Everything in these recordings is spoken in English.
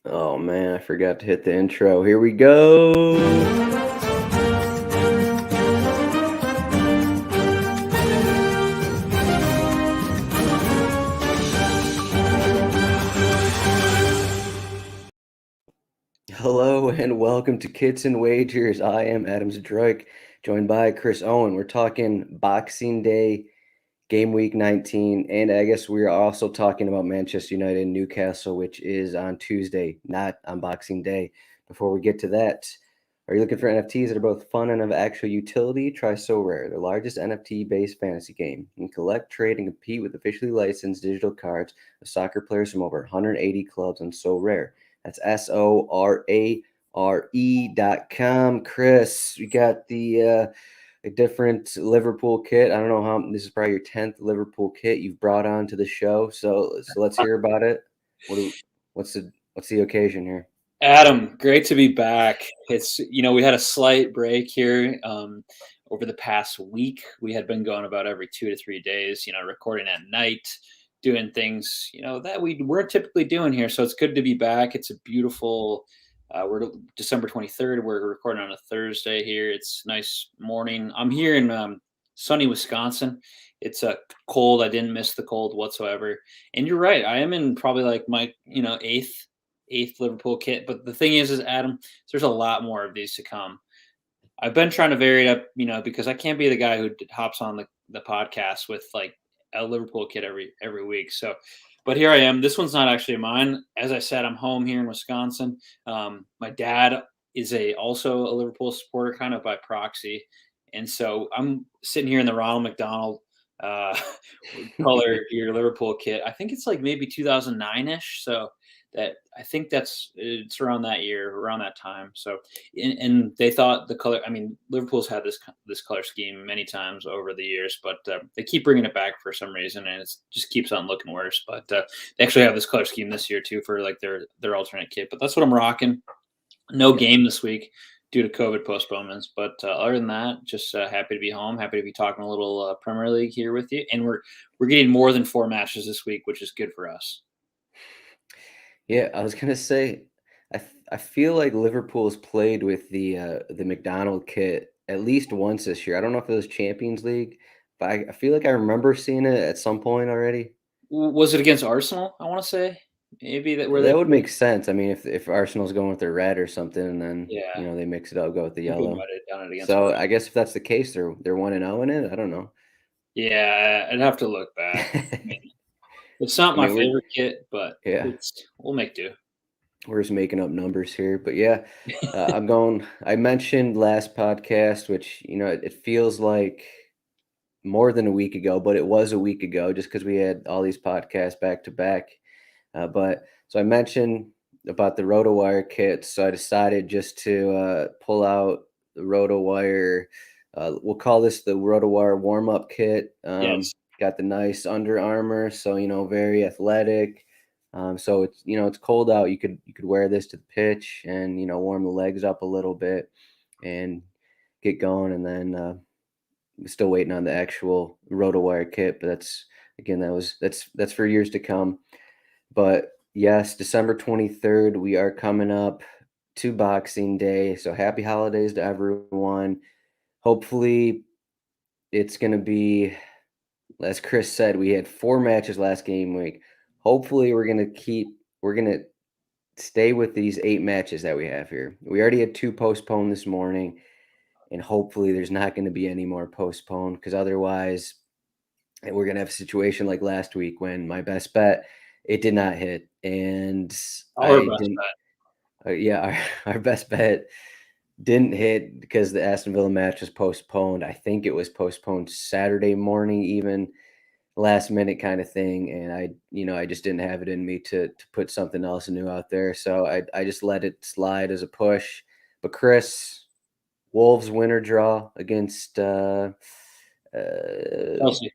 Oh man, I forgot to hit the intro. Here we go. Hello and welcome to Kits and Wagers. I am Adam Zdroik, joined by Chris Owen. We're talking Boxing Day, Game Week 19, and I guess we're also talking about Manchester United and Newcastle, which is on Tuesday, not on Boxing Day. Before we get to that, are you looking for NFTs that are both fun and of actual utility? Try So Rare, the largest NFT-based fantasy game. You can collect, trade, and compete with officially licensed digital cards of soccer players from over 180 clubs on So Rare. That's SORARE.com. Chris, we got a different Liverpool kit. I don't know how this is probably your 10th Liverpool kit you've brought on to the show. So let's hear about it. What's the occasion here? Adam, great to be back. We had a slight break here over the past week. We had been going about every 2 to 3 days, recording at night, doing things, that we weren't typically doing here. So it's good to be back. It's a beautiful, we're December 23rd. We're recording on a Thursday here. It's nice morning. I'm here in sunny Wisconsin. It's cold. I didn't miss the cold whatsoever. And you're right. I am in probably like my, eighth Liverpool kit. But the thing is Adam, there's a lot more of these to come. I've been trying to vary it up, because I can't be the guy who hops on the podcast with like a Liverpool kit every week. So, but here I am. This one's not actually mine. As I said, I'm home here in Wisconsin. My dad is also a Liverpool supporter, kind of by proxy, and so I'm sitting here in the Ronald McDonald uh, color your Liverpool kit. I think it's like maybe 2009 ish. So that I think it's around that year, around that time. So, and they thought the color. I mean, Liverpool's had this color scheme many times over the years, but they keep bringing it back for some reason, and it just keeps on looking worse. But they actually have this color scheme this year too for like their alternate kit. But that's what I'm rocking. No game this week due to COVID postponements, but other than that, just happy to be home. Happy to be talking a little Premier League here with you, and we're getting more than 4 matches this week, which is good for us. Yeah, I was gonna say, I feel like Liverpool's played with the McDonald kit at least once this year. I don't know if it was Champions League, but I feel like I remember seeing it at some point already. Was it against Arsenal? I want to say maybe that where they That would played. make sense. I mean, if Arsenal's going with the red or something, and then Yeah, they mix it up, go with the I think we yellow. might have done it against So I Arsenal. guess if that's the case, they're 1-0 in it. I don't know. Yeah, I'd have to look back. I mean, it's not I my mean, favorite kit, but yeah, we'll make do. we're just making up numbers here, but yeah, I'm going. I mentioned last podcast, which it feels like more than a week ago, but it was a week ago, just because we had all these podcasts back to back. But so I mentioned about the RotoWire kits, so I decided just to pull out the RotoWire. We'll call this the RotoWire warm up kit. Yes. Got the nice Under Armour, so very athletic. So it's cold out. You could wear this to the pitch and warm the legs up a little bit and get going, and then still waiting on the actual RotoWire kit. But that's for years to come. But yes, December 23rd, we are coming up to Boxing Day. So happy holidays to everyone. Hopefully, it's going to be, as Chris said, we had 4 matches last game week. Hopefully, we're going to stay with these 8 matches that we have here. We already had 2 postponed this morning, and hopefully, there's not going to be any more postponed because otherwise, we're going to have a situation like last week when my best bet, it did not hit. And Our I best didn't, bet. yeah, our best bet didn't hit because the Aston Villa match was postponed. I think it was postponed Saturday morning, even last minute kind of thing. And I just didn't have it in me to put something else new out there. So I just let it slide as a push. But Chris, Wolves winner draw against Chelsea.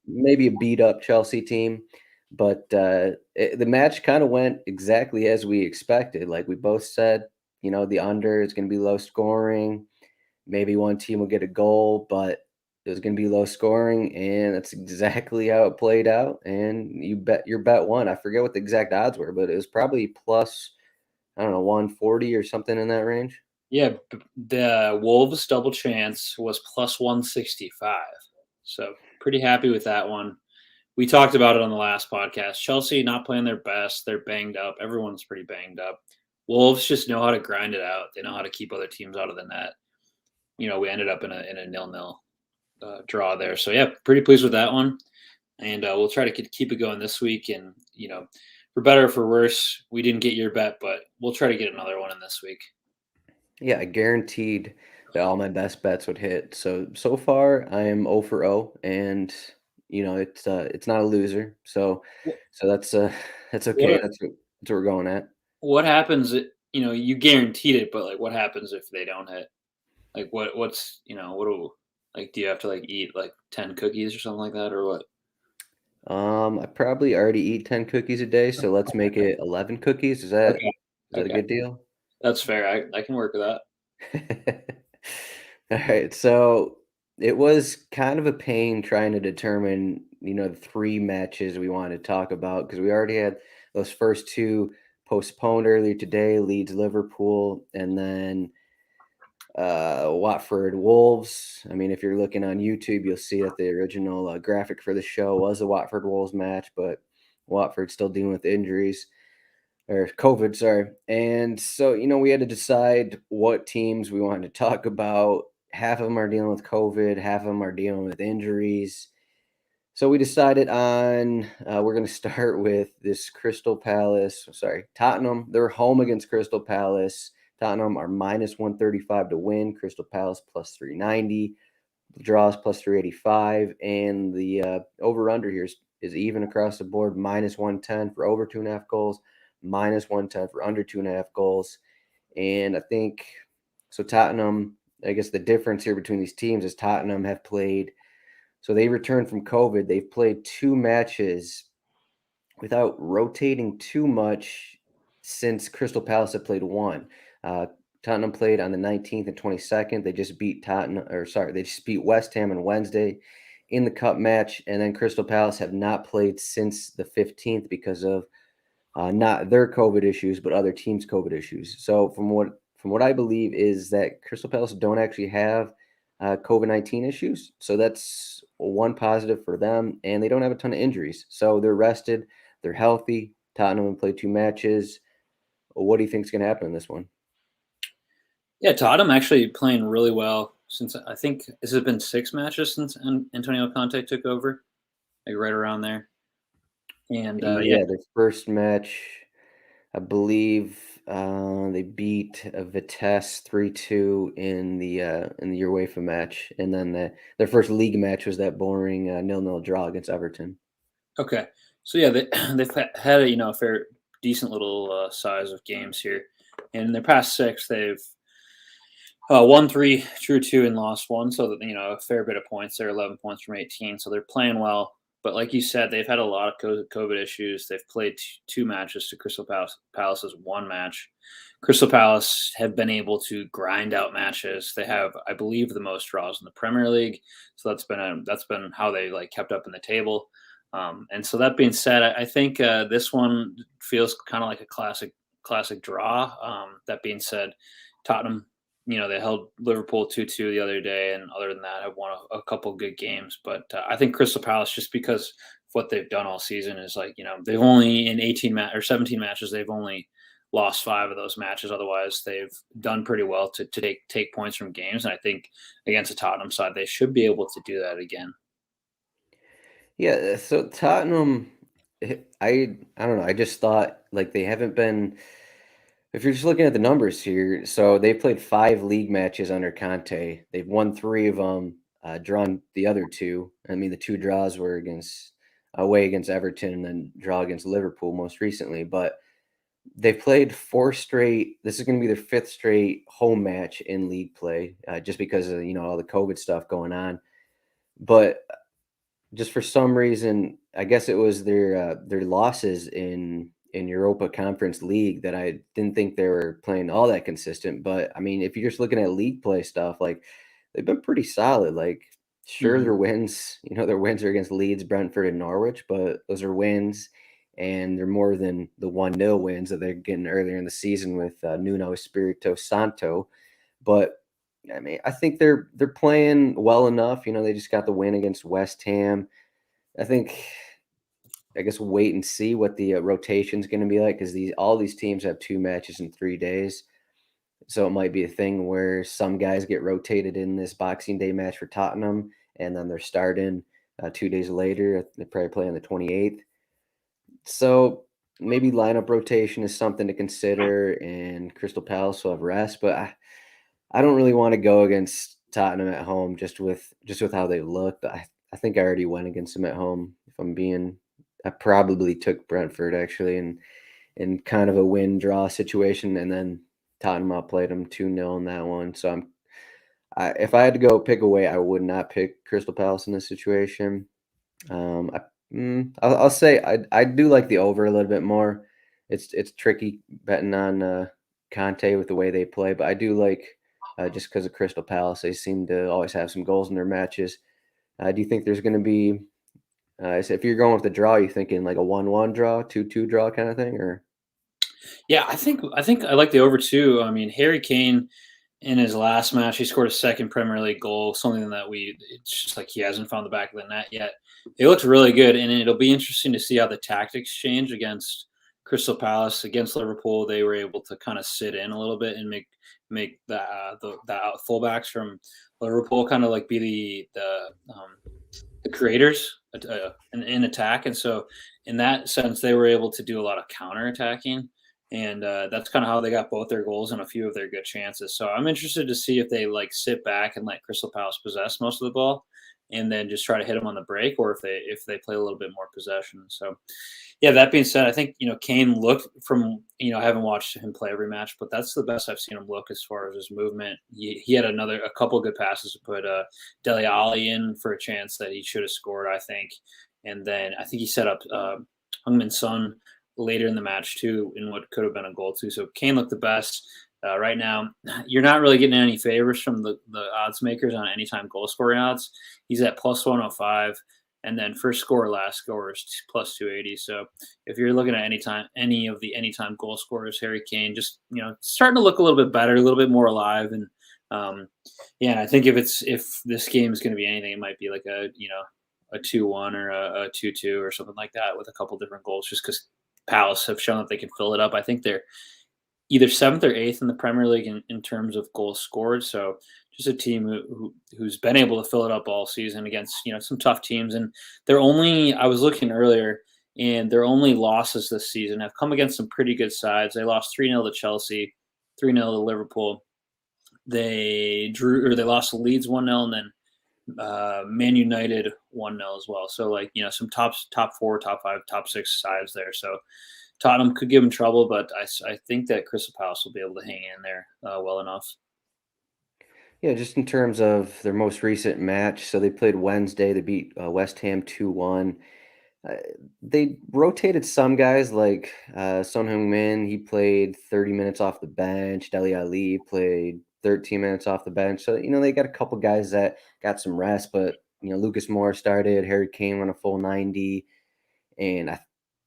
maybe a beat up Chelsea team. But the match kind of went exactly as we expected. Like we both said, the under is going to be low scoring. Maybe one team will get a goal, but it was going to be low scoring, and that's exactly how it played out. And your bet won. I forget what the exact odds were, but it was probably plus I don't know, 140 or something in that range. Yeah, the Wolves double chance was plus 165. So pretty happy with that one. We talked about it on the last podcast. Chelsea not playing their best. They're banged up. Everyone's pretty banged up. Wolves just know how to grind it out. They know how to keep other teams out of the net. We ended up in a 0-0 draw there. So yeah, pretty pleased with that one. And we'll try to keep it going this week. And for better or for worse, we didn't get your bet, but we'll try to get another one in this week. Yeah, I guaranteed that all my best bets would hit. So far I am 0 for 0, and it's not a loser. So that's okay. What That's what we're going at. what happens? You guaranteed it, but like, what happens if they don't hit? Like, what's what do like? Do you have to like eat like 10 cookies or something like that, or what? I probably already eat 10 cookies a day, so let's make it 11 cookies. Okay, Is that a okay, good deal? that's fair. I can work with that. All right, so it was kind of a pain trying to determine, the three matches we wanted to talk about because we already had those first two postponed earlier today, Leeds Liverpool, and then Watford Wolves. I mean, if you're looking on YouTube, you'll see that the original graphic for the show was the Watford Wolves match, but Watford's still dealing with injuries or COVID, sorry. And so, we had to decide what teams we wanted to talk about. Half of them are dealing with COVID, half of them are dealing with injuries. So we decided on we're going to start with this Tottenham. They're home against Crystal Palace. Tottenham are minus 135 to win. Crystal Palace plus 390. Draws plus 385. And the over under here is even across the board, minus 110 for over 2.5 goals, minus 110 for under 2.5 goals. And I think so. Tottenham, I guess the difference here between these teams is Tottenham have played. So they returned from COVID. They've played two matches without rotating too much since Crystal Palace had played one. Uh, Tottenham played on the 19th and 22nd. They just beat they just beat West Ham on Wednesday in the cup match. And then Crystal Palace have not played since the 15th because of not their COVID issues, but other teams' COVID issues. So from what I believe is that Crystal Palace don't actually have COVID-19 issues. So that's one positive for them, and they don't have a ton of injuries. So they're rested, they're healthy. Tottenham played two matches. What do you think is going to happen in this one? Yeah, Tottenham actually playing really well since I think has it been 6 matches since Antonio Conte took over, like right around there. And yeah, Yeah, their first match, I believe they beat Vitesse 3-2 in the UEFA match, and then their first league match was that boring 0-0 draw against Everton. okay. So yeah, they've had a fair decent little size of games here, and in their past 6, they've won 3, drew 2, and lost 1. So that a fair bit of points there, 11 points from 18. So they're playing well. But like you said, they've had a lot of COVID issues. They've played 2 matches to Crystal Palace's 1 match. Crystal Palace have been able to grind out matches. They have, I believe, the most draws in the Premier League. So that's been how they like kept up in the table. And so that being said, I think this one feels kind of like a classic draw. That being said, Tottenham, they held Liverpool 2-2 the other day, and other than that, have won a couple good games. But I think Crystal Palace, just because of what they've done all season, is like they've only in 17 matches, they've only lost 5 of those matches. Otherwise, they've done pretty well to take points from games. And I think against the Tottenham side, they should be able to do that again. Yeah, so Tottenham, I don't know. I just thought like they haven't been. If you're just looking at the numbers here, so they played 5 league matches under Conte. They've won 3 of them, drawn the other 2. I mean, the 2 draws were away against Everton and then draw against Liverpool most recently. But they've played 4 straight. This is going to be their 5th straight home match in league play, just because of all the COVID stuff going on. But just for some reason, I guess it was their losses in Europa Conference League that I didn't think they were playing all that consistent. But I mean, if you're just looking at league play stuff, like they've been pretty solid. Like, sure, Mhm. their wins are against Leeds, Brentford, and Norwich, but those are wins. and they're more than the 1-0 wins that they're getting earlier in the season with Nuno Espirito Santo. But I mean, I think they're playing well enough. They just got the win against West Ham. I guess wait and see what the rotation is going to be like, because all these teams have 2 matches in 3 days. So it might be a thing where some guys get rotated in this Boxing Day match for Tottenham, and then they're starting 2 days later. They probably play on the 28th. So maybe lineup rotation is something to consider, and Crystal Palace will have rest. But I don't really want to go against Tottenham at home just with how they looked. I think I already went against them at home. I probably took Brentford actually in kind of a win-draw situation, and then Tottenham outplayed them 2-0 in that one. So if I had to go pick away, I would not pick Crystal Palace in this situation. I'll say I do like the over a little bit more. It's tricky betting on Conte with the way they play, but I do like just because of Crystal Palace, they seem to always have some goals in their matches. Do you think there's going to be so if you're going with the draw, you thinking like a 1-1 draw, 2-2 draw kind of thing, or? Yeah, I think I like the over too. I mean, Harry Kane in his last match, he scored a second Premier League goal, something that it's just like he hasn't found the back of the net yet. It looks really good, and it'll be interesting to see how the tactics change against Crystal Palace. Against Liverpool, they were able to kind of sit in a little bit and make the fullbacks from Liverpool kind of like be the creators in attack, and so in that sense, they were able to do a lot of counter attacking, and that's kind of how they got both their goals and a few of their good chances. So I'm interested to see if they like sit back and let Crystal Palace possess most of the ball, and then just try to hit them on the break, or if they play a little bit more possession. So yeah, that being said, I think Kane looked from I haven't watched him play every match, but that's the best I've seen him look as far as his movement. He had a couple good passes to put Dele Alli in for a chance that he should have scored, I think, and then I think he set up Heung-min Son later in the match too in what could have been a goal too. So Kane looked the best. Right now, you're not really getting any favors from the odds makers on anytime goal scoring odds. He's at plus 105. And then first score, last score is plus 280. So if you're looking at any of the anytime goal scorers, Harry Kane just starting to look a little bit better, a little bit more alive, and yeah, I think if this game is going to be anything, it might be like a 2-1 or a 2-2 or something like that with a couple different goals, just because Palace have shown that they can fill it up. I think they're either seventh or eighth in the Premier League in terms of goals scored. So just a team who's been able to fill it up all season against some tough teams. And I was looking earlier, and their only losses this season have come against some pretty good sides. They lost 3-0 to Chelsea, 3-0 to Liverpool. They lost to Leeds 1-0, and then Man United 1-0 as well. So some top 4, top 5, top 6 sides there. So Tottenham could give them trouble, but I think that Crystal Palace will be able to hang in there well enough. Yeah, just in terms of their most recent match, so they played Wednesday. They beat West Ham 2-1. Uh, they rotated some guys like Son Heung-min. He played 30 minutes off the bench. Dele Alli played 13 minutes off the bench. So they got a couple guys that got some rest, but Lucas Moura started. Harry Kane went a full 90, and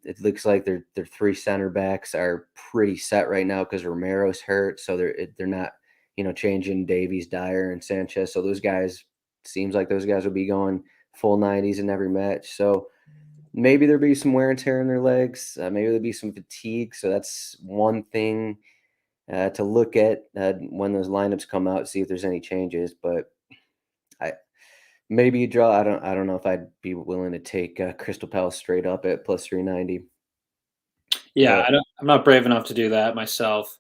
it looks like their 3 center backs are pretty set right now because Romero's hurt. So they're not changing Davies, Dyer, and Sanchez. So seems like those guys will be going full 90s in every match. So maybe there'll be some wear and tear in their legs. Maybe there'll be some fatigue. So that's one thing to look at when those lineups come out, see if there's any changes. But maybe a draw. I don't know if I'd be willing to take Crystal Palace straight up at plus 390. Yeah, But I'm not brave enough to do that myself.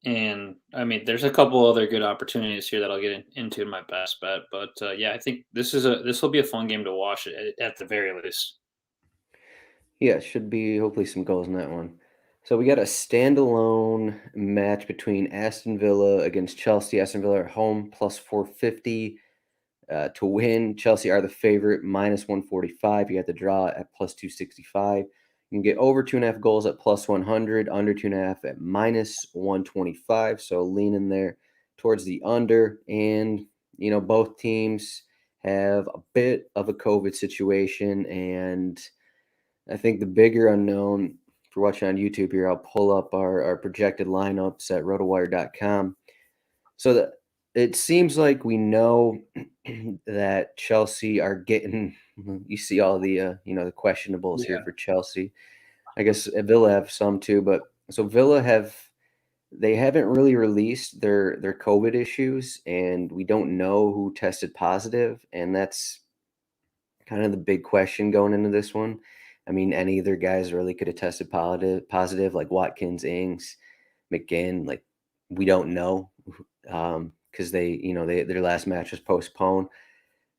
And I mean, there's a couple other good opportunities here that I'll get into in my best bet. But yeah, I think this will be a fun game to watch at the very least. yeah, it should be hopefully some goals in that one. So we got a standalone match between Aston Villa against Chelsea. Aston Villa at home plus 450 to win. Chelsea are the favorite minus 145. You got the draw at plus 265. You can get over 2.5 goals at plus 100, under 2.5 at minus 125. So lean in there towards the under. And both teams have a bit of a COVID situation, and I think the bigger unknown, if you're watching on YouTube here, I'll pull up our projected lineups at rotowire.com. So that it seems like we know that Chelsea are getting. You see all the the questionables here Yeah. for Chelsea. I guess Villa have some too, but so Villa they haven't really released their COVID issues, and we don't know who tested positive, and that's kind of the big question going into this one. I mean, any of their guys really could have tested positive, like Watkins, Ings, McGinn. Like we don't know because their last match was postponed.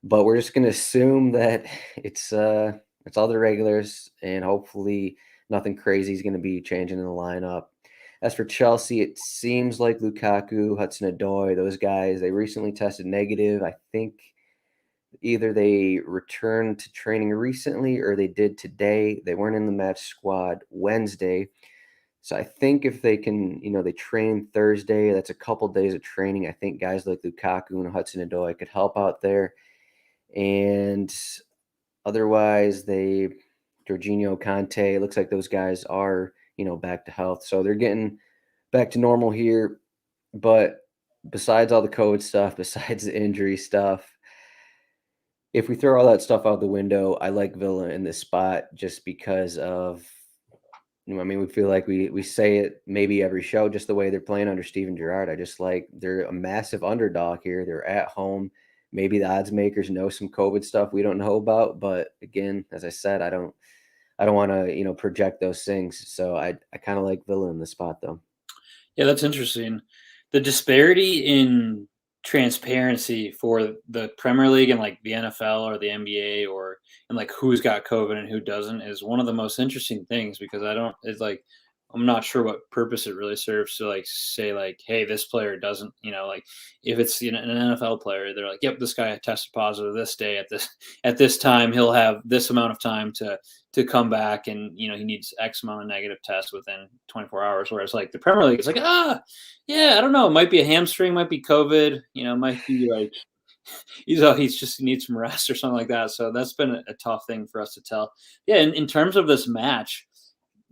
But we're just gonna assume that it's all the regulars, and hopefully nothing crazy is gonna be changing in the lineup. As for Chelsea, it seems like Lukaku, Hudson-Odoi, those guys, they recently tested negative. I think either they returned to training recently or they did today. They weren't in the match squad Wednesday. So I think if they can, they train Thursday, that's a couple days of training. I think guys like Lukaku and Hudson-Odoi could help out there. And otherwise, Jorginho, Conte, it looks like those guys are, back to health. So they're getting back to normal here. But besides all the COVID stuff, besides the injury stuff, if we throw all that stuff out the window, I like Villa in this spot just because of, I mean, we feel like we say it maybe every show, just the way they're playing under Steven Gerrard. I just like they're a massive underdog here. They're at home. Maybe the odds makers know some COVID stuff we don't know about, but again, as I said, I don't want to project those things. So I kind of like Villa in the spot though. Yeah, that's interesting. The disparity in transparency for the Premier League and like the NFL or the NBA or and like who's got COVID and who doesn't is one of the most interesting things because I don't it's like I'm not sure what purpose it really serves to like say like, hey, this player doesn't, like if it's an NFL player, they're like, yep, this guy tested positive this day at this time, he'll have this amount of time to come back and he needs X amount of negative tests within 24 hours. Whereas like the Premier League, it's like, yeah, I don't know. It might be a hamstring, might be COVID, might be like he's just he needs some rest or something like that. So that's been a tough thing for us to tell. Yeah, in terms of this match,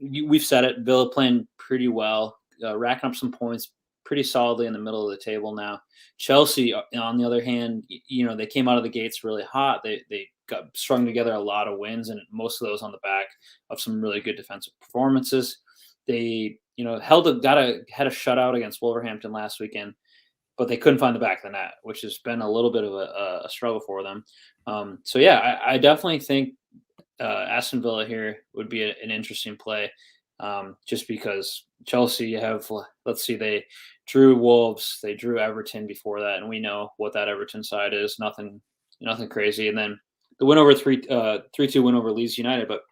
we've said it. Villa playing pretty well, racking up some points pretty solidly in the middle of the table now. Chelsea, on the other hand, they came out of the gates really hot. They got strung together a lot of wins, and most of those on the back of some really good defensive performances. They, had a shutout against Wolverhampton last weekend, but they couldn't find the back of the net, which has been a little bit of a struggle for them. So yeah, I definitely think Aston Villa here would be an interesting play, just because Chelsea have, let's see, they drew Wolves, they drew Everton before that, and we know what that Everton side is. Nothing crazy. And then the win over 3-2 win over Leeds United. But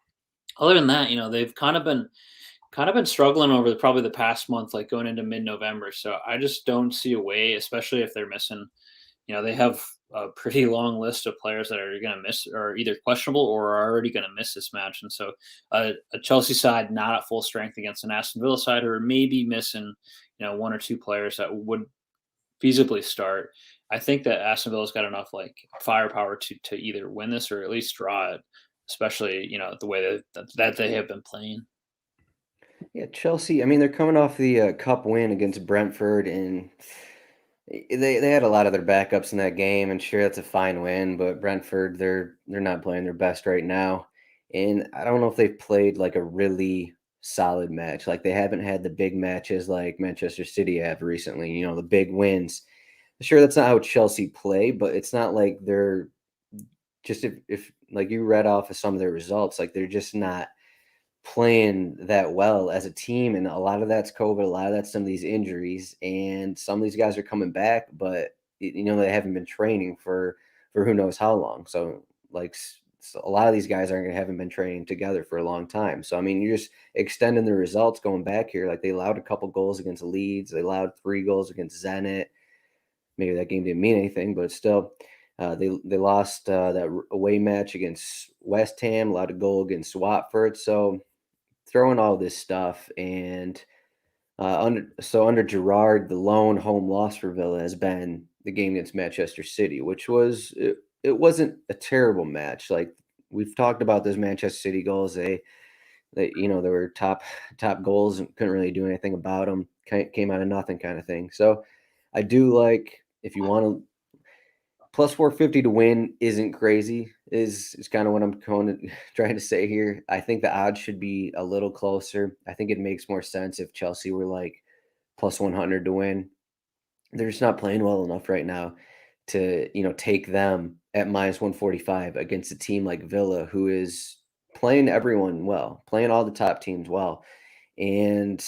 other than that, they've kind of been struggling over probably the past month, like going into mid-November. So I just don't see a way, especially if they're missing. They have a pretty long list of players that are going to miss or either questionable or are already going to miss this match. And so a Chelsea side not at full strength against an Aston Villa side who are maybe missing, one or two players that would feasibly start. I think that Aston Villa's got enough like firepower to either win this or at least draw it, especially, the way that they have been playing. Yeah, Chelsea. I mean, they're coming off the cup win against Brentford, and they had a lot of their backups in that game. And sure, that's a fine win, but Brentford, they're not playing their best right now. And I don't know if they've played like a really solid match. Like they haven't had the big matches like Manchester City have recently. The big wins. Sure, that's not how Chelsea play, but it's not like they're just if like you read off of some of their results, like they're just not playing that well as a team, and a lot of that's COVID, a lot of that's some of these injuries, and some of these guys are coming back, but they haven't been training for who knows how long. So like so a lot of these guys haven't been training together for a long time. So I mean, you're just extending the results going back here. Like they allowed a couple goals against Leeds, they allowed 3 goals against Zenit. Maybe that game didn't mean anything, but still. They lost that away match against West Ham, allowed a goal against Watford. So throwing all this stuff and under Gerrard, the lone home loss for Villa has been the game against Manchester City, which it wasn't a terrible match. Like we've talked about those Manchester City goals, they That there were top goals and couldn't really do anything about them. Came out of nothing kind of thing. So I do like if you want to plus 450 to win isn't crazy is kind of what I'm trying to say here. I think the odds should be a little closer. I think it makes more sense if Chelsea were like plus 100 to win. They're just not playing well enough right now to take them at minus 145 against a team like Villa, who is playing everyone well, playing all the top teams well. And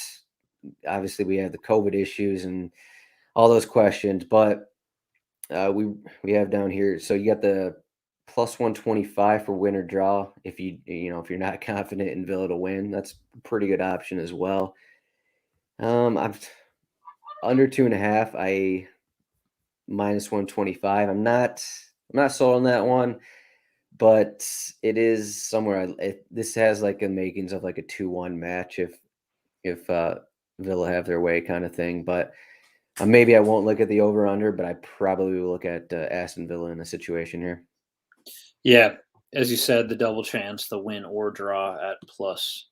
obviously we have the COVID issues and all those questions, but we have down here. So you got the plus 125 for win or draw. If if you're not confident in Villa to win, that's a pretty good option as well. I'm under 2.5. I minus 125. I'm not sold on that one, but it is somewhere. This has like a makings of like a 2-1 match if Villa have their way kind of thing. But maybe I won't look at the over under, but I probably will look at Aston Villa in a situation here. Yeah, as you said, the double chance, the win or draw at plus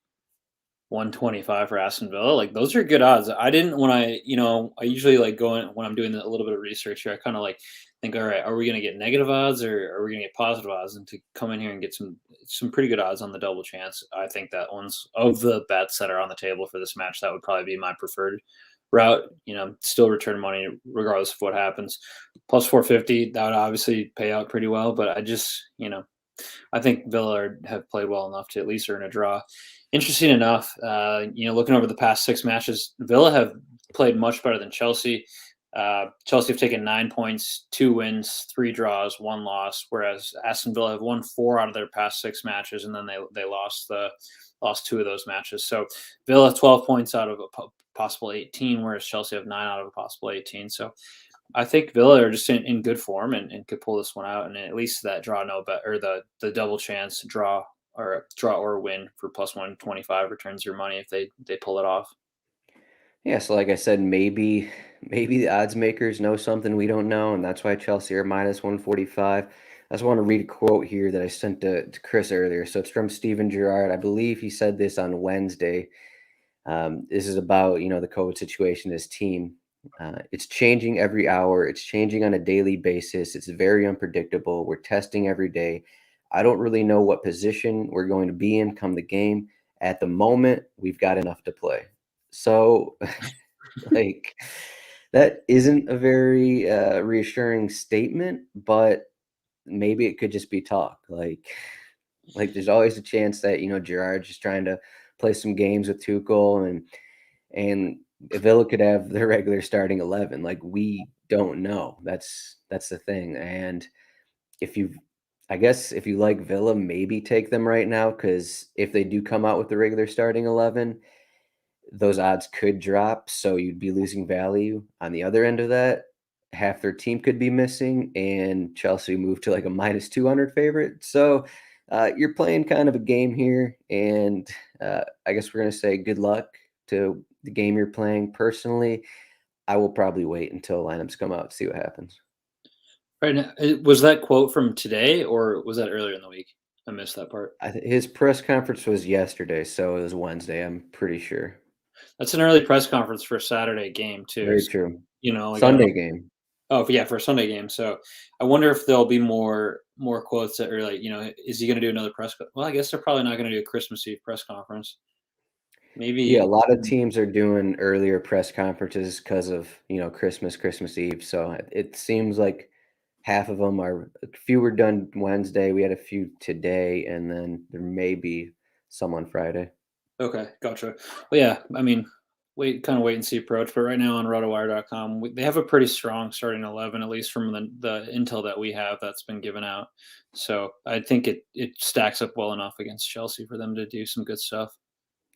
125 for Aston Villa. Like those are good odds. I didn't when I usually like going when I'm doing a little bit of research here, I kind of like think, all right, are we gonna get negative odds or are we gonna get positive odds? And to come in here and get some pretty good odds on the double chance, I think that one's of the bets that are on the table for this match, that would probably be my preferred route. Still return money regardless of what happens. Plus 450, that would obviously pay out pretty well, but I think Villa have played well enough to at least earn a draw. Interesting enough, looking over the past 6 matches, Villa have played much better than Chelsea. Chelsea have taken 9 points, 2 wins, 3 draws, 1 loss, whereas Aston Villa have won 4 out of their past 6 matches, and then they lost 2 of those matches. So Villa have 12 points out of a possible 18, whereas Chelsea have 9 out of a possible 18. So I think Villa are just in good form and could pull this one out, and at least that draw no bet or the double chance draw or win for plus 125 returns your money if they pull it off. Yeah, so like I said, maybe the odds makers know something we don't know, and that's why Chelsea are minus 145. I just want to read a quote here that I sent to Chris earlier. So it's from Steven Gerrard. I believe he said this on Wednesday. This is about the COVID situation, his team. It's changing every hour. It's changing on a daily basis. It's very unpredictable. We're testing every day. I don't really know what position we're going to be in come the game. At the moment, we've got enough to play. So, like, that isn't a very reassuring statement, but maybe it could just be talk. Like there's always a chance that Gerard's just trying to play some games with Tuchel, and Villa could have their regular starting 11. Like we don't know. That's the thing. And if you, I guess if you like Villa, maybe take them right now because if they do come out with the regular starting 11, those odds could drop. So you'd be losing value. On the other end of that, half their team could be missing, and Chelsea moved to like a minus 200 favorite. So you're playing kind of a game here, and I guess we're going to say good luck to the game you're playing. Personally, I will probably wait until lineups come out to see what happens. Right now, was that quote from today or was that earlier in the week? I missed that part. His press conference was yesterday, so it was Wednesday. I'm pretty sure. That's an early press conference for a Saturday game too. Very So, true. like I don't know. Sunday game. Oh, yeah, for a Sunday game. So I wonder if there'll be more quotes that are like, is he going to do another Well, I guess they're probably not going to do a Christmas Eve press conference. Yeah, a Maybe. lot of teams are doing earlier press conferences because of Christmas Eve. So it seems like half of them are. A few were done Wednesday. We had a few today, and then there may be some on Friday. Okay, gotcha. Well, yeah, I mean, wait and see approach. But right now on rotowire.com, they have a pretty strong starting 11, at least from the intel that we have that's been given out. So I think it stacks up well enough against Chelsea for them to do some good stuff.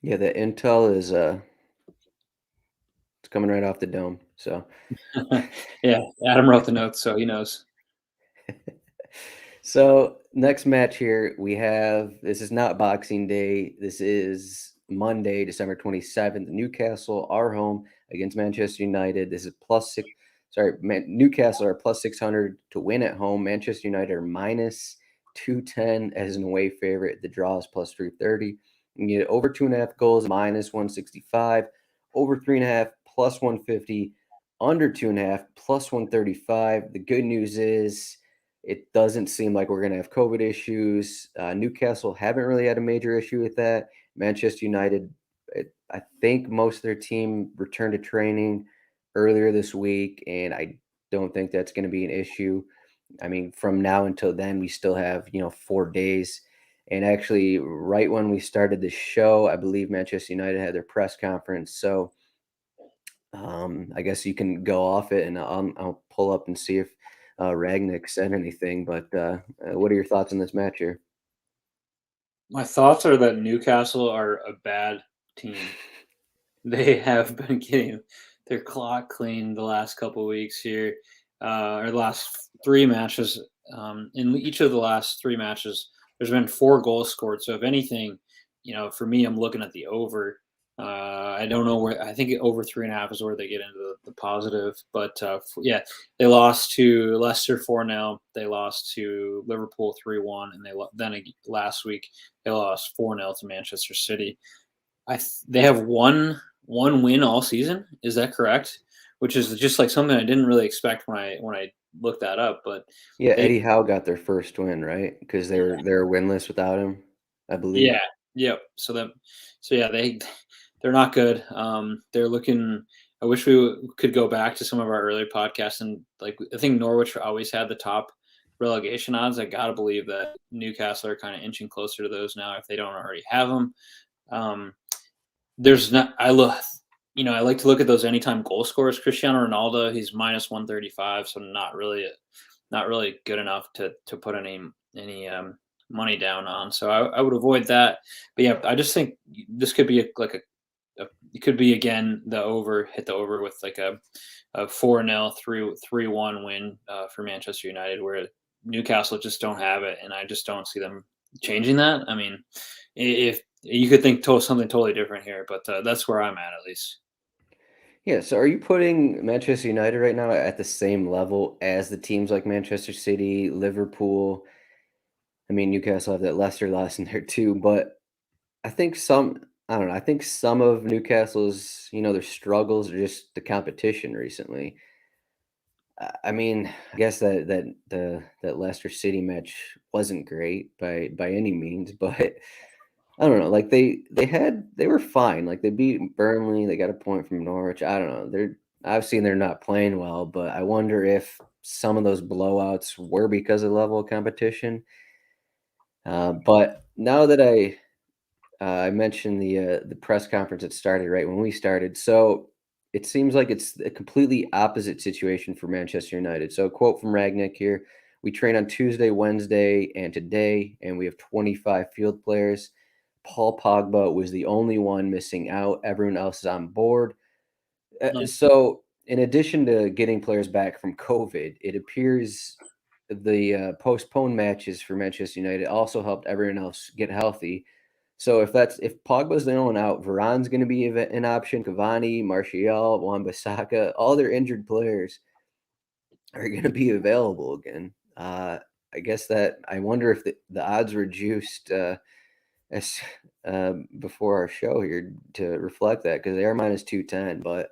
Yeah, the intel is it's coming right off the dome. So Yeah, Adam wrote the notes, so he knows. so next match here we have. This is not Boxing Day. This is Monday, December 27th. Newcastle are home against Manchester United. This is plus six. Sorry, Newcastle are plus 600 to win at home. Manchester United are minus 210 as an away favorite. The draw is plus 330. You get over 2.5 goals, minus 165, over 3.5, plus 150, under 2.5, plus 135. The good news is it doesn't seem like we're going to have COVID issues. Newcastle haven't really had a major issue with that. Manchester United, I think most of their team returned to training earlier this week, and I don't think that's going to be an issue. I mean, from now until then, we still have, 4 days. And actually, right when we started the show, I believe Manchester United had their press conference. So I guess you can go off it, and I'll pull up and see if Ragnick said anything. But what are your thoughts on this match here? My thoughts are that Newcastle are a bad team. They have been getting their clock cleaned the last couple weeks here, or the last three matches. In each of the last three matches, there's been 4 goals scored. So if anything, for me, I'm looking at the over. I don't know where. I think over 3.5 is where they get into the positive. But yeah, they lost to Leicester 4-0. They lost to Liverpool 3-1, and last week they lost 4-0 to Manchester City. They have one win all season. Is that correct? Which is just like something I didn't really expect when I looked that up. But Yeah, they, Eddie Howe got their first win, right? Because they're winless without him, I believe. yeah, yep. So yeah, they're not good. They're looking. I wish we could go back to some of our earlier podcasts, and like I think Norwich always had the top relegation odds. I gotta believe that Newcastle are kind of inching closer to those now if they don't already have them. Um, there's not. I like to look at those anytime goal scorers. Cristiano Ronaldo, he's minus 135, so not really good enough to put any money down on. So I would avoid that. But yeah, I just think this could be it could be again hit the over with like a 4-0 through 3-1 win for Manchester United, where Newcastle just don't have it, and I just don't see them changing that. I mean, if you could think something totally different here, but that's where I'm at least. Yeah, so are you putting Manchester United right now at the same level as the teams like Manchester City, Liverpool? I mean, Newcastle have that Leicester loss in there too, but I don't know, I think some of Newcastle's, their struggles are just the competition recently. I mean, I guess that Leicester City match wasn't great by any means, but I don't know. Like they were fine. Like they beat Burnley, they got a point from Norwich. I don't know. I've seen they're not playing well, but I wonder if some of those blowouts were because of level of competition. But now that I mentioned the press conference that started right when we started. So it seems like it's a completely opposite situation for Manchester United. So, a quote from Ragnick here: "We train on Tuesday, Wednesday, and today, and we have 25 field players. Paul Pogba was the only one missing out. Everyone else is on board." Nice. So, in addition to getting players back from COVID, it appears the postponed matches for Manchester United also helped everyone else get healthy. So if Pogba's the only one out, Varane's going to be an option. Cavani, Martial, Wan-Bissaka, all their injured players are going to be available again. I guess that I wonder if the odds were juiced as before our show here to reflect that, because they are minus 210, but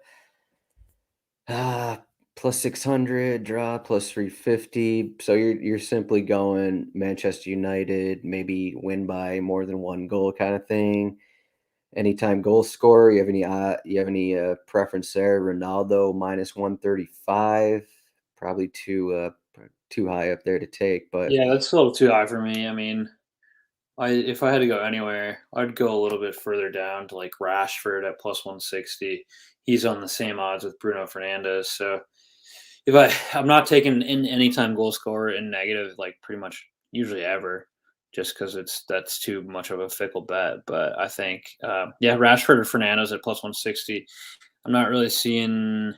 plus 600 draw plus 350. So you're simply going Manchester United, maybe win by more than one goal kind of thing. Anytime goal scorer, you have any preference there? Ronaldo minus 135, probably too high up there to take, but Yeah, that's a little too high for me. I mean, if I had to go anywhere, I'd go a little bit further down to like Rashford at plus 160. He's on the same odds with Bruno Fernandes. So I'm not taking in anytime goal scorer in negative, like pretty much usually ever, just because that's too much of a fickle bet. But I think yeah, Rashford or Fernandes at plus 160. I'm not really seeing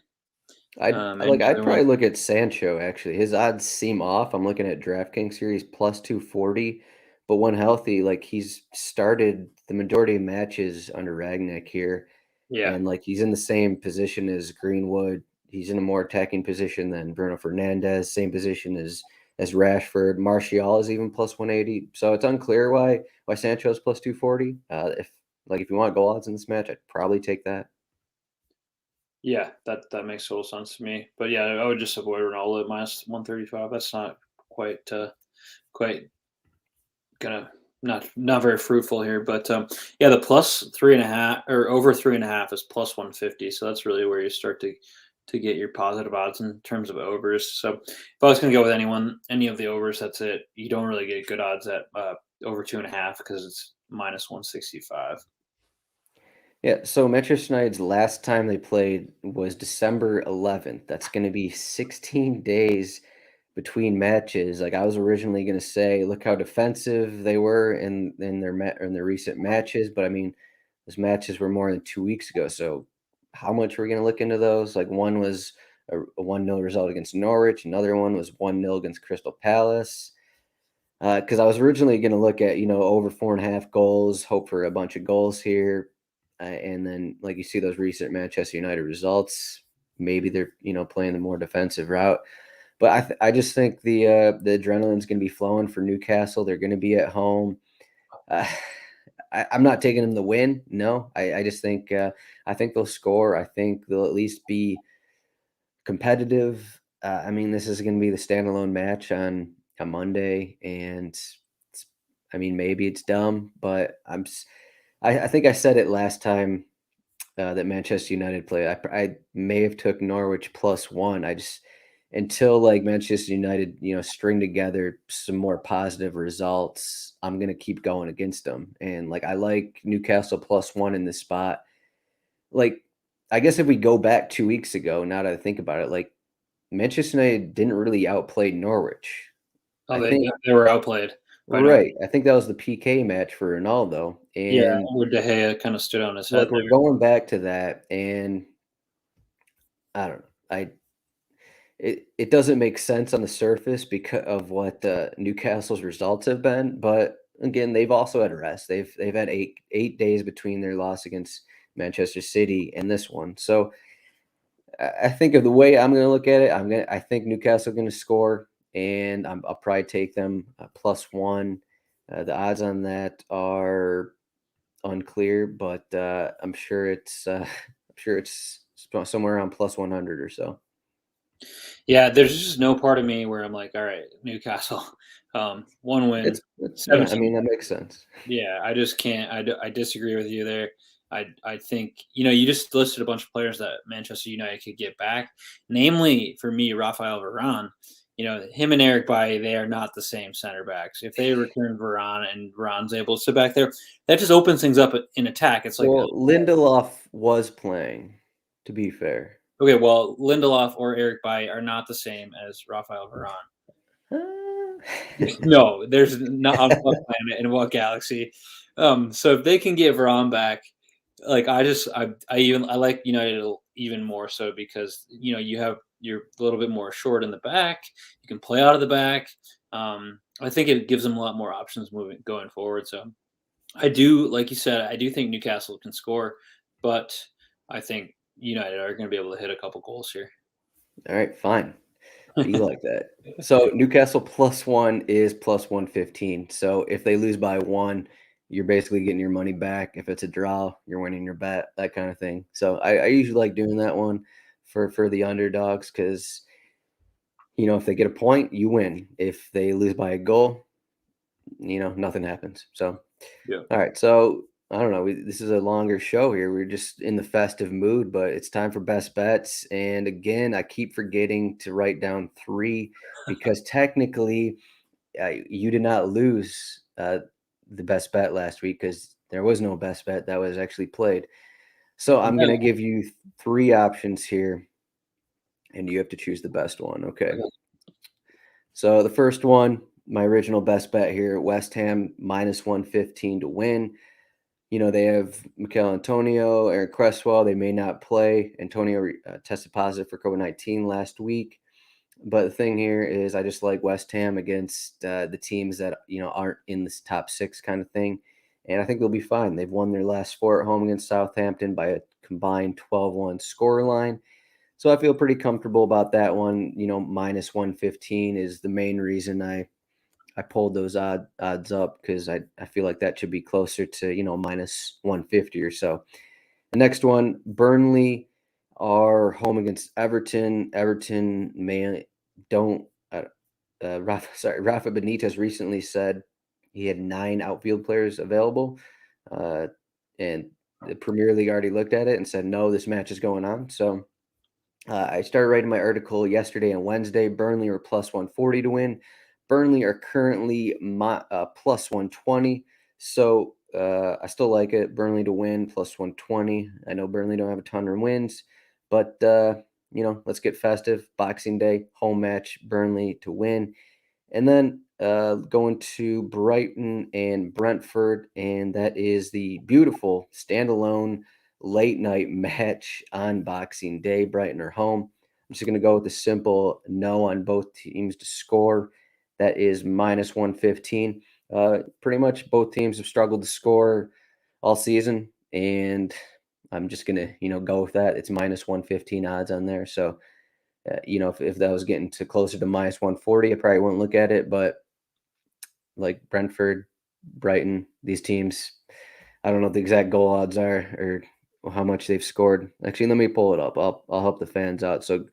any I'd other one. probably look at Sancho actually. His odds seem off. I'm looking at DraftKings here. He's plus 240, but when healthy, like he's started the majority of matches under Ragnick here, Yeah, and like he's in the same position as Greenwood. He's in a more attacking position than Bruno Fernandes, same position as as Rashford. Martial is even plus 180. So it's unclear why Sancho's plus 240. If you want goal odds in this match, I'd probably take that. Yeah, that makes total sense to me. But yeah, I would just avoid Ronaldo at minus 135. That's not quite gonna not very fruitful here. But yeah, the plus 3.5 or over 3.5 is plus 150. So that's really where you start to get your positive odds in terms of overs. So if I was gonna go with any of the overs, that's it. You don't really get good odds at over 2.5 because it's minus 165. Yeah, so Manchester United's last time they played was December 11th. That's going to be 16 days between matches. Like I was originally going to say, look how defensive they were in their recent matches, but I mean, those matches were more than 2 weeks ago. So how much we're going to look into those? Like one was a 1-0 result against Norwich, another one was 1-0 against Crystal Palace. Because I was originally going to look at, over 4.5 goals, hope for a bunch of goals here. And then, like you see those recent Manchester United results, maybe they're, playing the more defensive route. But I just think the adrenaline's going to be flowing for Newcastle. They're going to be at home. Uh, I'm not taking them to win. No, I just think I think they'll score. I think they'll at least be competitive. I mean, this is going to be the standalone match on a Monday, and I mean, maybe it's dumb, but I think I said it last time that Manchester United played. I may have took Norwich plus one. I just until like Manchester United, string together some more positive results, I'm gonna keep going against them. And like I like Newcastle plus one in this spot. Like I guess if we go back 2 weeks ago, now that I think about it, like Manchester United didn't really outplay Norwich. Oh, I they think they were outplayed by Norwich. right. I think that was the PK match for Ronaldo, Yeah, and where De Gea kind of stood on his head like we're there. going back to that, and I don't know. It doesn't make sense on the surface because of what Newcastle's results have been, but again, they've also had rest. They've had eight days between their loss against Manchester City and this one. So I think of the way I'm going to look at it, I think Newcastle going to score, and I'll probably take them plus one. The odds on that are unclear, but I'm sure it's somewhere around plus 100 or so. Yeah, there's just no part of me where I'm like, all right, Newcastle, one win, Yeah, I 17. mean that makes sense. Yeah, I just can't. I disagree with you there. I think you just listed a bunch of players that Manchester United could get back. Namely, for me, Rafael Varane. Him and Eric Bailly, they are not the same center backs. If they return Varane and Varane's able to sit back there, that just opens things up in attack. It's like, Well, Lindelof was playing, to be fair. okay, well, Lindelof or Eric Bailly are not the same as Rafael Varane. No, there's not on what planet in what galaxy. So if they can get Varane back, like I like United even more so because you're a little bit more short in the back. You can play out of the back. I think it gives them a lot more options going forward. So I do, like you said, I do think Newcastle can score, but I think United are going to be able to hit a couple goals here. All right, fine. Be like that. So Newcastle plus one is plus 115. So if they lose by one, you're basically getting your money back. If it's a draw, you're winning your bet, that kind of thing. So I usually like doing that one for the underdogs because if they get a point, you win. If they lose by a goal, nothing happens. So Yeah. all right, so I don't know. This is a longer show here. We're just in the festive mood, but it's time for best bets. And again, I keep forgetting to write down three because technically, you did not lose the best bet last week because there was no best bet that was actually played. So I'm Yeah. going to give you three options here, and you have to choose the best one. Okay. Okay. So the first one, my original best bet here, West Ham minus 115 to win. They have Mikel Antonio, Eric Cresswell. They may not play. Antonio tested positive for COVID-19 last week. But the thing here is I just like West Ham against the teams that, aren't in this top six kind of thing. And I think they'll be fine. They've won their last four at home against Southampton by a combined 12-1 scoreline. So I feel pretty comfortable about that one. Minus 115 is the main reason I pulled those odds up, because I feel like that should be closer to minus 150 or so. The next one, Burnley are home against Everton. Everton may don't. Rafa Benitez recently said he had 9 outfield players available, uh, and the Premier League already looked at it and said no, this match is going on. So I started writing my article yesterday and Wednesday. Burnley are plus 140 to win. Burnley are currently plus 120. So I still like it. Burnley to win plus 120. I know Burnley don't have a ton of wins, but let's get festive. Boxing Day, home match, Burnley to win. And then going to Brighton and Brentford, and that is the beautiful standalone late night match on Boxing Day. Brighton are home. I'm just going to go with the simple no on both teams to score. That is minus 115. Pretty much both teams have struggled to score all season, and I'm just going to go with that. It's minus 115 odds on there. So if that was getting to closer to minus 140, I probably wouldn't look at it. But like Brentford, Brighton, these teams, I don't know what the exact goal odds are or how much they've scored. Actually, let me pull it up. I'll help the fans out. So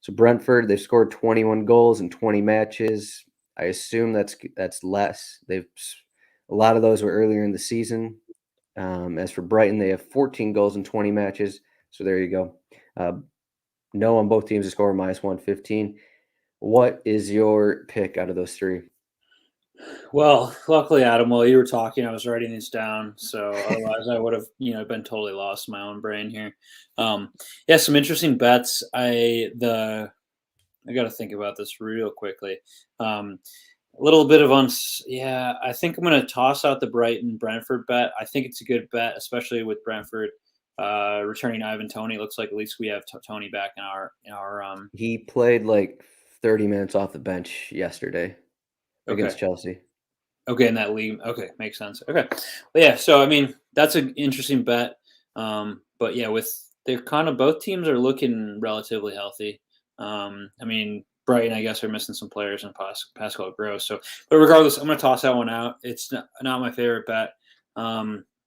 Brentford, they've scored 21 goals in 20 matches. I assume that's less. A lot of those were earlier in the season. As for Brighton, they have 14 goals in 20 matches. So there you go. No on both teams to score minus 115. What is your pick out of those three? Well, luckily, Adam, while you were talking, I was writing these down. So otherwise, I would have, been totally lost in my own brain here. Yeah, some interesting bets. I got to think about this real quickly. A little bit of yeah. I think I'm going to toss out the Brighton Brentford bet. I think it's a good bet, especially with Brentford returning Ivan Toney. Looks like at least we have Toney back in our. He played like 30 minutes off the bench yesterday Okay. against Chelsea. Okay, in that league. Okay, makes sense. Okay, well, yeah. So I mean, that's an interesting bet. But yeah, they're kind of both teams are looking relatively healthy. I mean, Brighton, I guess, are missing some players in Pascal Gross. So, but regardless, I'm going to toss that one out. It's not my favorite bet.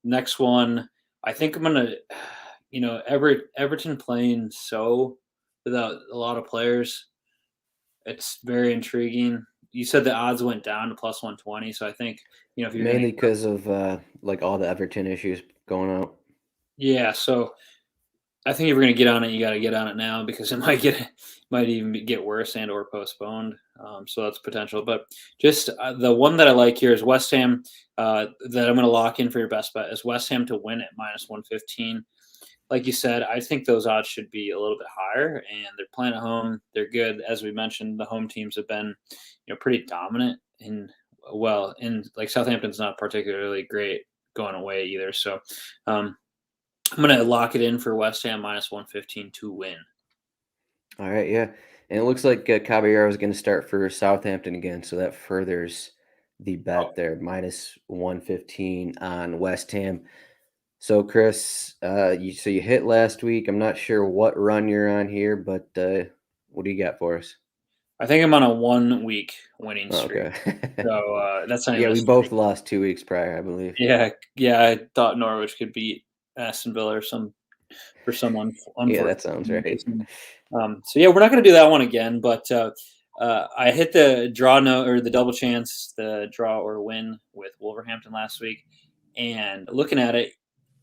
Next one, I think I'm going to, Everton playing so without a lot of players. It's very intriguing. You said the odds went down to plus 120, so I think if you're going to, Mainly because of like all the Everton issues going out. yeah. So I think if you're going to get on it, you got to get on it now because it might even get worse and or postponed. So that's potential. But just the one that I like here is West Ham. That I'm going to lock in for your best bet is West Ham to win at minus 115. Like you said, I think those odds should be a little bit higher, and they're playing at home. They're good, as we mentioned. The home teams have been, pretty dominant. In like Southampton's not particularly great going away either. So, I'm going to lock it in for West Ham minus 115 to win. All right, yeah. And it looks like Caballero is going to start for Southampton again, so that furthers the bet there, minus 115 on West Ham. So, Chris, you hit last week. I'm not sure what run you're on here, but what do you got for us? I think I'm on a 1 week winning Oh, streak. okay. So that's not Yeah, even a we streak. both lost 2 weeks prior, I believe. Yeah, yeah. I thought Norwich could beat Aston Villa or for some Yeah, unfortunate that sounds right. reason. So yeah, we're not going to do that one again. But I hit the draw or the double chance, the draw or win with Wolverhampton last week, and looking at it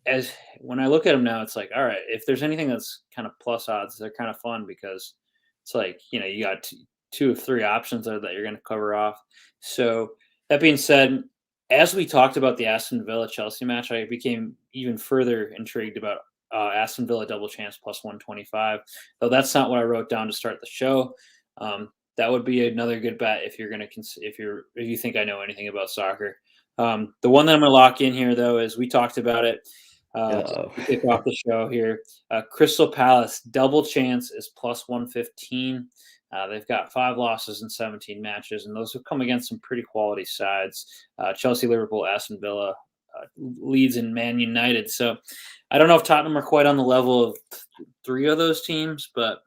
as when I look at them now, it's like, all right, if there's anything that's kind of plus odds, they're kind of fun because it's like you got two of three options there that you're going to cover off. So that being said, as we talked about the Aston Villa Chelsea match, I became even further intrigued about Aston Villa double chance plus 125. Though that's not what I wrote down to start the show. That would be another good bet if you're going to if you think I know anything about soccer. The one that I'm going to lock in here though is we talked about it Uh-oh. to kick off the show here. Crystal Palace double chance is plus 115. They've got 5 losses in 17 matches, and those have come against some pretty quality sides. Chelsea, Liverpool, Aston Villa, Leeds, and Man United. So I don't know if Tottenham are quite on the level of 3 of those teams, but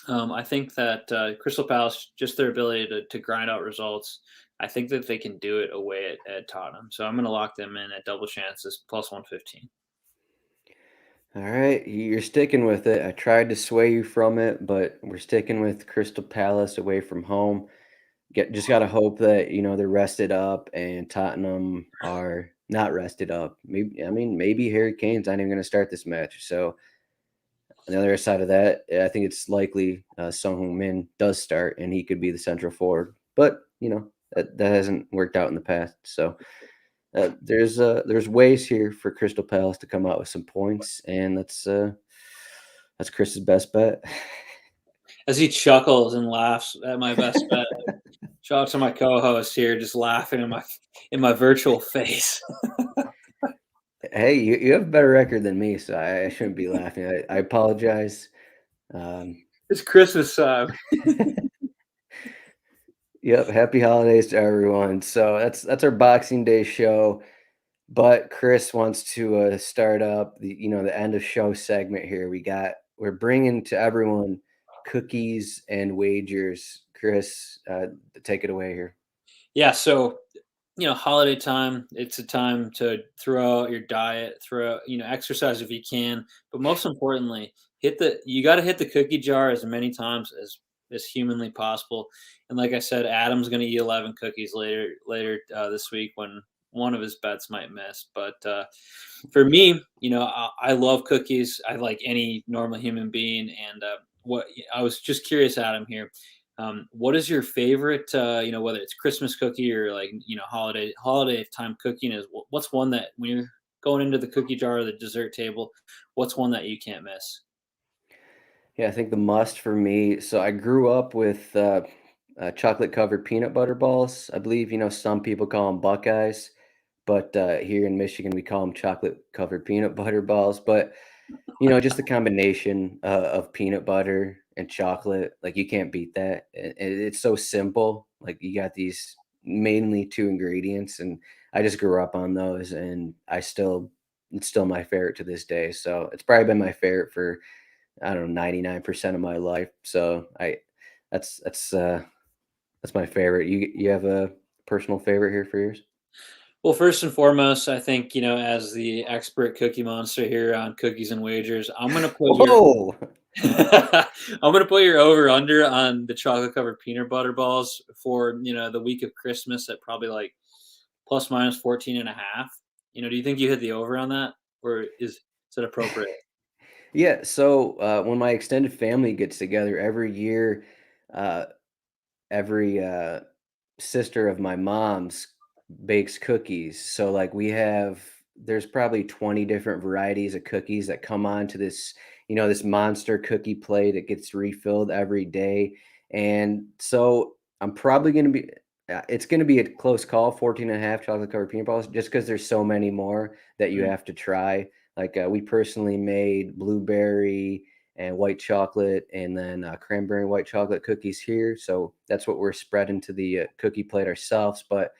I think that Crystal Palace, just their ability to grind out results, I think that they can do it away at Tottenham. So I'm going to lock them in at double chances plus 115. All right, you're sticking with it. I tried to sway you from it, but we're sticking with Crystal Palace away from home. Just gotta hope that they're rested up and Tottenham are not rested up. Maybe Harry Kane's not even going to start this match. So on the other side of that, I think it's likely Sung Min does start and he could be the central forward. But that hasn't worked out in the past. So there's ways here for Crystal Palace to come out with some points, and that's Chris's best bet. As he chuckles and laughs at my best bet. Shout out to my co-host here, just laughing in my virtual face. Hey, you have a better record than me, so I shouldn't be laughing. I apologize. Um, It's Christmas time. yep, happy holidays to everyone. So that's our Boxing Day show. But Chris wants to start up the end of show segment here. We're bringing to everyone cookies and wagers. Chris, take it away here. Yeah, so holiday time, it's a time to throw out your diet, throw out, exercise if you can, but most importantly, you got to hit the cookie jar as many times as humanly possible. And like I said, Adam's going to eat 11 cookies later this week when one of his bets might miss. But for me, I love cookies. I like any normal human being. And what I was just curious, Adam, here. What is your favorite? Whether it's Christmas cookie or like holiday time cooking is. What's one that when you're going into the cookie jar or the dessert table, what's one that you can't miss? Yeah, I think the must for me. So I grew up with chocolate covered peanut butter balls. I believe some people call them Buckeyes, but here in Michigan we call them chocolate covered peanut butter balls. But just the combination of peanut butter and chocolate, like you can't beat that. It's so simple. Like you got these mainly two ingredients, and I just grew up on those, and it's still my favorite to this day. So it's probably been my favorite for I don't know 99% of my life. So that's that's uh that's my favorite. You have a personal favorite here for yours? Well, first and foremost, I think as the expert cookie monster here on cookies and wagers, I'm gonna put your Whoa! I'm gonna put your over under on the chocolate covered peanut butter balls for the week of Christmas at probably like plus minus 14 and a half. Do you think you hit the over on that, or is it appropriate? Yeah, so when my extended family gets together every year, uh, every sister of my mom's bakes cookies. So like there's probably 20 different varieties of cookies that come onto this monster cookie plate that gets refilled every day. And so I'm probably going to be it's going to be a close call, 14 and a half chocolate covered peanut balls, just because there's so many more that you Mm. have to try. Like we personally made blueberry and white chocolate and then cranberry white chocolate cookies here. So that's what we're spreading to the cookie plate ourselves. But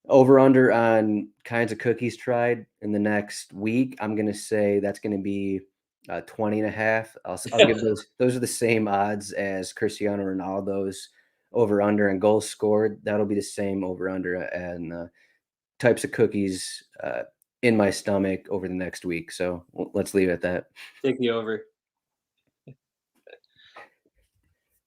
over under on kinds of cookies tried in the next week, I'm going to say that's going to be 20 and a half. I'll give those are the same odds as Cristiano Ronaldo's over under and goals scored. That'll be the same over under and types of cookies in my stomach over the next week. So let's leave it at that. Take the over.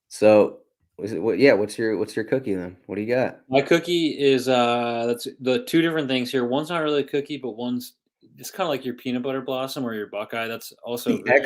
So, yeah, what's your cookie then? What do you got? My cookie is that's the two different things here. One's not really a cookie, but one's it's kind of like your peanut butter blossom or your Buckeye. That's also The very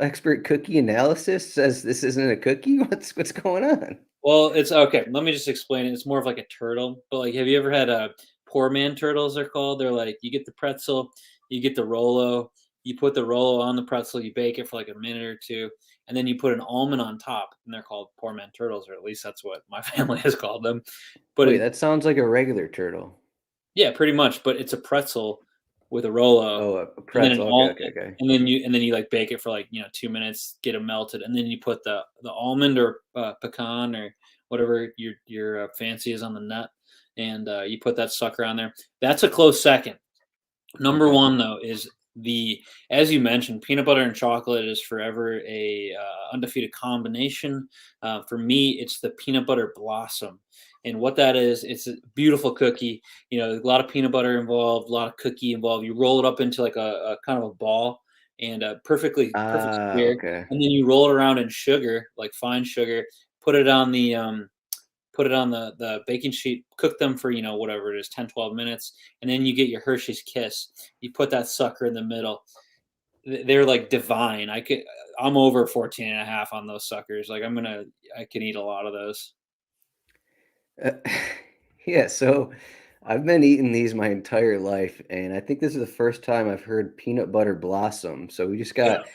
expert cookie analysis says this isn't a cookie? What's going on? well. It's okay. Let me just explain it. It's more of like a turtle. But like, have you ever had a poor man turtles? They're called. They're like you get the pretzel, you get the Rolo, you put the Rolo on the pretzel, you bake it for like a minute or two, and then you put an almond on top, and they're called poor man turtles, or at least that's what my family has called them. But Wait, that sounds like a regular turtle. yeah, pretty much, but it's a pretzel with a Rolo, Oh, a and then an pretzel. Okay, all okay, okay. and then you, like, bake it for, like, 2 minutes, get it melted, and then you put the almond or, pecan or whatever your fancy is on the nut, and, you put that sucker on there. That's a close second. Number Okay. 1, though, is The As you mentioned, peanut butter and chocolate is forever a undefeated combination. For me, it's the peanut butter blossom, and what that is, it's a beautiful cookie. A lot of peanut butter involved, a lot of cookie involved. You roll it up into like a kind of a ball, and perfect Ah, square, okay. and then you roll it around in sugar, like fine sugar. Put it on the baking sheet, cook them for whatever it is, 10-12 minutes, and then you get your Hershey's Kiss. You put that sucker in the middle. They're like divine. I'm over 14 and a half on those suckers. Like I can eat a lot of those. Uh, yeah, so I've been eating these my entire life, and I think this is the first time I've heard peanut butter blossom. So we just Yeah, got,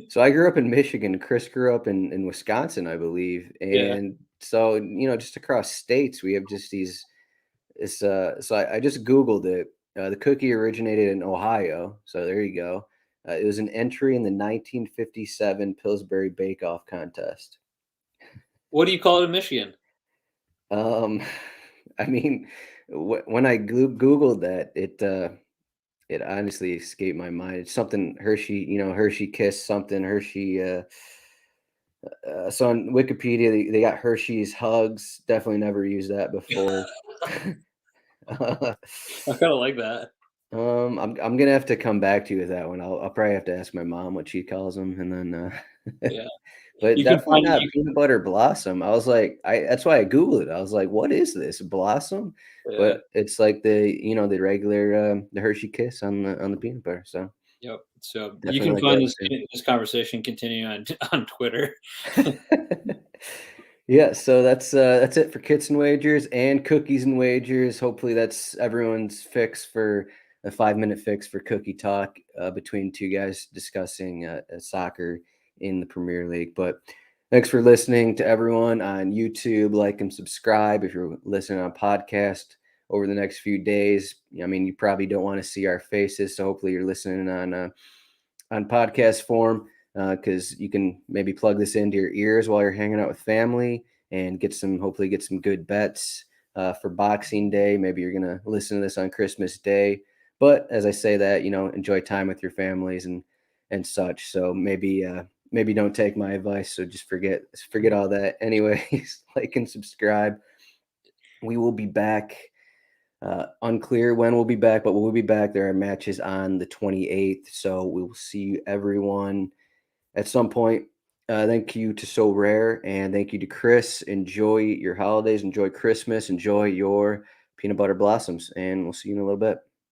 so I grew up in Michigan. Chris grew up in Wisconsin, I believe, yeah. and so just across states, we have just these. So I just Googled it. The cookie originated in Ohio, so there you go. It was an entry in the 1957 Pillsbury Bake Off contest. What do you call it in Michigan? Um, I mean, when I Googled that, it honestly escaped my mind. It's something Hershey, Hershey Kiss, something Hershey. So on Wikipedia, they got Hershey's Hugs. Definitely never used that before. Uh, I kind of like that. I'm gonna have to come back to you with that one. I'll probably have to ask my mom what she calls them, and then. Yeah, But you can definitely find not you. peanut butter blossom. I was like, that's why I Googled it. I was like, what is this blossom? Yeah, But it's like the regular the Hershey Kiss on the peanut butter. So yep. So you definitely can like find that this too. this conversation continuing on on Twitter. Yeah, so that's it for kits and wagers and cookies and wagers. Hopefully that's everyone's fix for a 5-minute fix for cookie talk between two guys discussing soccer in the Premier League. But thanks for listening to everyone on YouTube. Like and subscribe if you're listening on podcast over the next few days. I mean, you probably don't want to see our faces, so hopefully you're listening on podcast form because you can maybe plug this into your ears while you're hanging out with family and hopefully get some good bets for Boxing Day. Maybe you're gonna listen to this on Christmas Day, but as I say that, enjoy time with your families and such. So maybe don't take my advice. So just forget all that. Anyways, like and subscribe. We will be back. Unclear when we'll be back, but we'll be back. There are matches on the 28th, so we will see everyone at some point. Thank you to So Rare, and thank you to Chris. Enjoy your holidays, enjoy Christmas, enjoy your peanut butter blossoms, and we'll see you in a little bit.